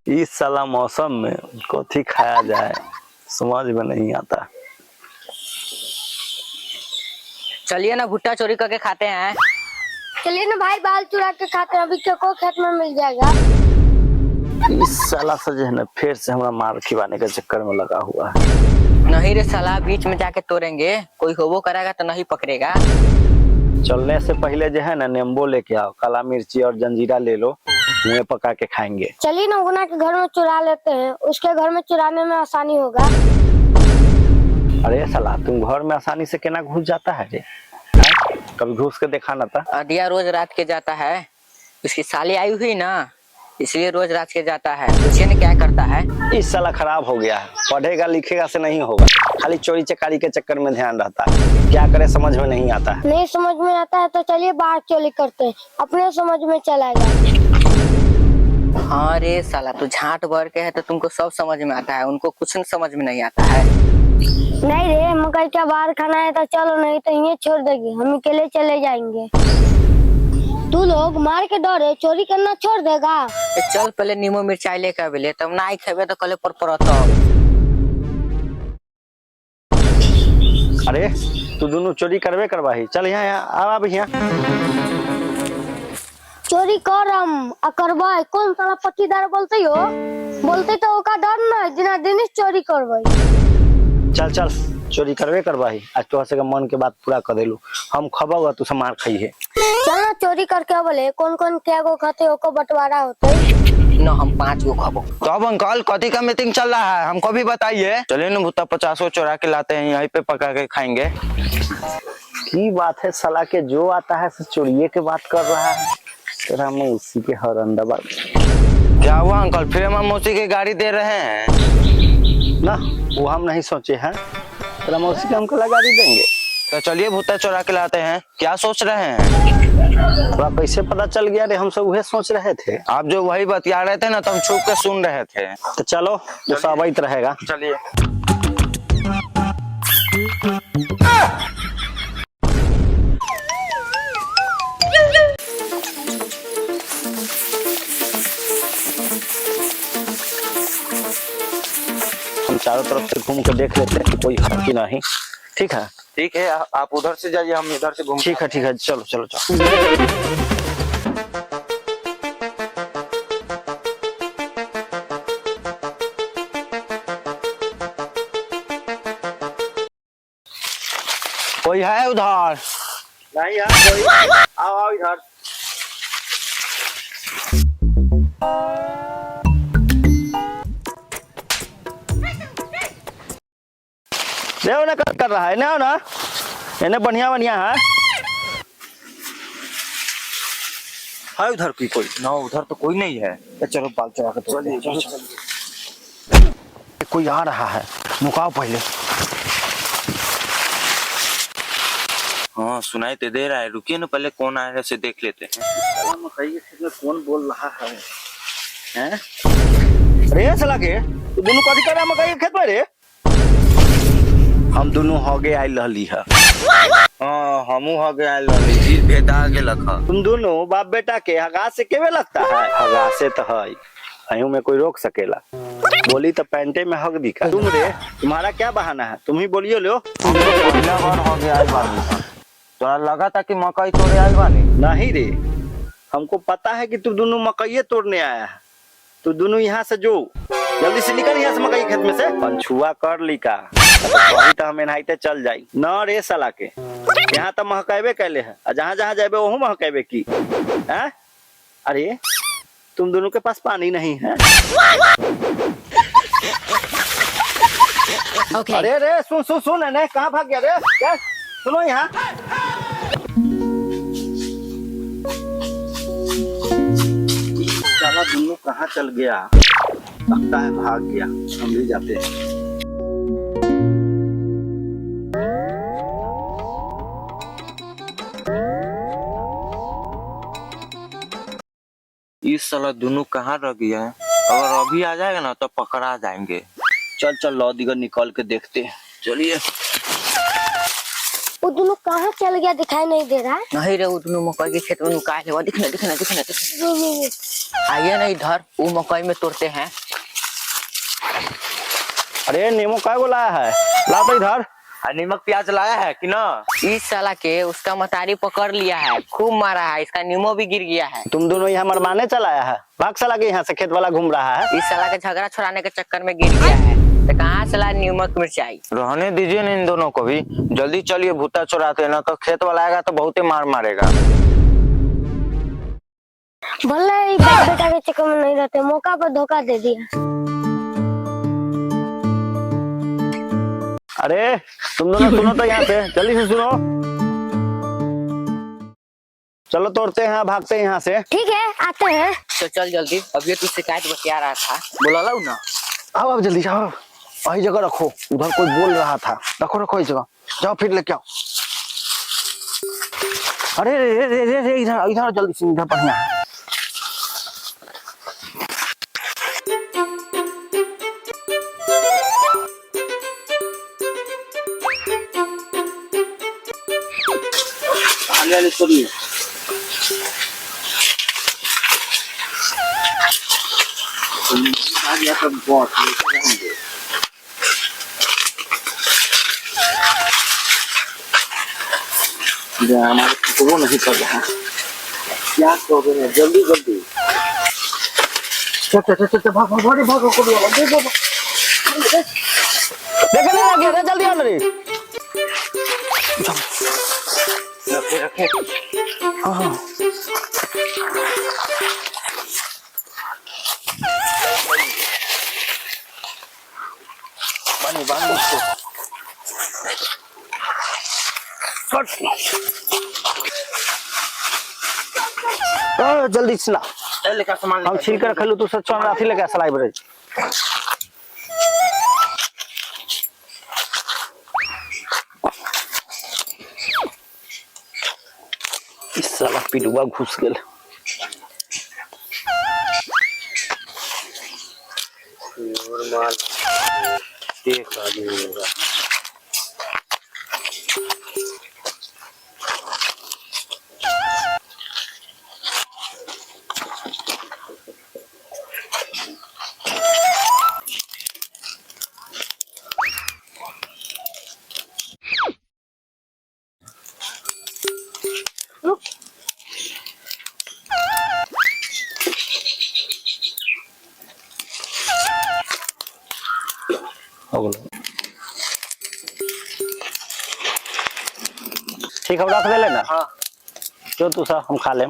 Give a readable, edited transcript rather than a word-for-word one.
इस साला मौसम में कथी खाया जाए समझ में नहीं आता। चलिए ना भुट्टा चोरी करके खाते हैं। चलिए ना भाई, बाल चुरा के खाते हैं, अभी को खेत में मिल जाएगा। इस साला से जो है ना फिर से हमारा मार खिलाने के चक्कर में लगा हुआ है। नहीं रे साला, बीच में जाके तोड़ेंगे, कोई होबो करेगा तो नहीं पकड़ेगा। चलने से पहले जो है ना नींबू लेके आओ, काला मिर्ची और जंजीरा ले लो, मुँह पका के खाएंगे। चलिए ना उगना के घर में चुरा लेते हैं, उसके घर में चुराने में आसानी होगा। अरे साला तुम घर में आसानी से केना घुस जाता है रे? कभी घुस के देखा ना था? अदिया रोज रात के जाता है, उसकी साली आई हुई ना, इसलिए रोज रात के जाता है। उसे ने क्या करता है? इस साला खराब हो गया है, पढ़ेगा लिखेगा से नहीं होगा, खाली चोरी चकारी के चक्कर में ध्यान रहता है। क्या करे समझ में नहीं आता है। नहीं समझ में आता है तो चलिए बाहर चोरी करते हैं, अपने समझ में चलाएगा। हाँ रे साला, तू झाट भर के है तो तुमको सब समझ में आता है, उनको कुछ समझ में नहीं आता है। नहीं रे, मकई का बाहर खाना है तो चलो, नहीं तो ये छोड़ देगी, हम अकेले चले जाएंगे। तू लोग मार के डरे चोरी करना छोड़ देगा? चल पहले नींबू मिर्चाई लेकर आवे, तब ना खेबे तो कल पर परत। अरे तू दोनों चोरी करवे करवाही, चल यहाँ यहाँ अब यहाँ चोरी करम आ करवाई, कौन साला पट्टीदार बोलते हो? बोलते तो ओका डर ना जिना दिन चोरी करवाई। चल चल चोरी करवे करवाही, आज तो हसे का मन के बात पूरा कर देलू, हम खबा तू से मार खाई है। चलो चोरी करके बोले कौन कौन क्या गो खाते ओको बंटवारा होते। न हम 5 गो खाबो। तो अब अंकल कथी का मीटिंग चल रहा है, हमको भी बताइए। चलिए ना भुट्टा 50 चुरा के लाते हैं, यहीं पे पका के खाएंगे। की बात है साला के जो आता है से चोरिये के बात कर रहा है, तेरा मैं उसी के हरंदा बात। क्या हुआ अंकल, फिर हम मौसी की गाड़ी दे रहे हैं ना? वो हम नहीं सोचे हैं, तेरा मौसी के हमको गाड़ी देंगे। तो चलिए भुट्टा चुरा के लाते हैं। क्या सोच रहे हैं? थोड़ा कैसे पता चल गया रे? हम सब वही सोच रहे थे। आप जो वही बतिया रहे थे ना, तो हम छुप के सुन रहे थे। तो चलो वो साबित रहेगा। चलिए। हम चारों तरफ से घूम के देख लेते हैं कि कोई है कि नहीं। ठीक है? ठीक है, आप उधर से जाइए, हम इधर से घूम। ठीक है चलो चलो चलो। कोई है उधर? नहीं यार कोई। आओ आओ इधर। देखो ना कर रहा है ना इन्हें बढ़िया बढ़िया है उधर की कोई ना, उधर तो कोई नहीं है। तो चलो बाल चढ़ा के कोई आ रहा है, नुकाओ पहले। हाँ सुनाई तो दे रहा है, रुकिए ना, पहले कौन आया है से देख लेते हैं। मकई के खेत में कौन बोल रहा है? हैं? अरे साला के तू दोनों कथी कर रहा मकई के खेत में रे? हम दोनों हो गए आइल रहली है। हाँ हमू हो गया भेदा के लखा। तुम दोनों बाप बेटा के हगा से केवे लगता है? हगा से तो है, अयूं में कोई रोक सकेला? बोली तो पैंटे में हक दिखा। तुम रे, तुम्हारा क्या बहाना है? तुम ही बोलियो लो। पहला बार हो गया आइल बानी, तो लगा था कि मकई तोड़े आइल बानी। नहीं रे, हमको पता है कि तू दोनों मकई तोड़ने आया है। तू दोनों यहाँ से जो जल्दी से निकल यहाँ से मकई खेत में से। पंछुआ कर ली का तो हम एनाइते चल जाई न रे साला के। यहाँ तो महकाबे कैले है, जहाँ जहाँ जाबे वहू महकाबे की है? अरे तुम दोनों के पास पानी नहीं है? Okay. अरे रे सुन सुन सुन है, कहाँ भाग गया रे? क्या सुनो यहाँ। साला दोनों कहाँ चल गया? लगता है भाग गया, हम भी जाते हैं। इस साला दोनों कहाँ रह गया है? अगर अभी आ जाएगा ना तो पकड़ा जाएंगे। चल चल लौ दिगर निकाल के देखते हैं। चलिए। वो दोनों कहाँ चल गया दिखाई नहीं दे रहा है। नहीं रे, वो दोनों मकई के खेत में नुकाए थे, वो दिखने दिखने दिखने दिखने। ये। आइए ना इधर, वो मकई में तोड़ते हैं। अरे नींबू काय को लाया है, ला तो इधर। नमक प्याज लाया है कि ना? इस साला के उसका मतारी पकड़ लिया है, खूब मारा है, इसका नीमो भी गिर गया है। तुम दोनों यहाँ मरमाने चलाया है, भाग साला के यहाँ से खेत वाला घूम रहा है। इस साला के झगड़ा छुड़ाने के चक्कर में गिर गया है, तो कहाँ से ला नमक मिर्चाई। रहने दीजिए ना इन दोनों को भी, जल्दी चलिए भूता चुराते, ना तो खेत वाला आएगा तो बहुत ही मार मारेगा। भले बाप बेटा के चक्कर में नहीं रहते, मौका पर धोखा दे दिया। अरे तुम दोनों सुनो तो यहाँ से, जल्दी से सुनो। चलो तोड़ते हैं, भागते हैं यहाँ से। ठीक है आते हैं। तो चल जल्दी, अभी तू शिकायत बतिया रहा था, बोला लो ना। आओ अब जल्दी जाओ, वही जगह रखो, उधर कोई बोल रहा था। रखो रखो इस जगह, जाओ फिर लेके आओ। अरे रे रे रे रे, इधर इधर जल्दी से, इधर बढ़िया है। हमारे वो नहीं कर रहा, क्या कर रहे हैं, जल्दी जल्दी चल भाग भाग भाग भाग को देखने लगे रे, जल्दी आओ रे। रखे रखे। हाँ बानी बानी इसको जल्दी सुना, लेकर सामान हम छील कर खेलू, तू सच में राथी लेके सलाई बरे। इस साला पिलुआ घुस गेल। माल देख रहा ठीक है, रख दे लेना। हाँ जो तू सा हम खा लें।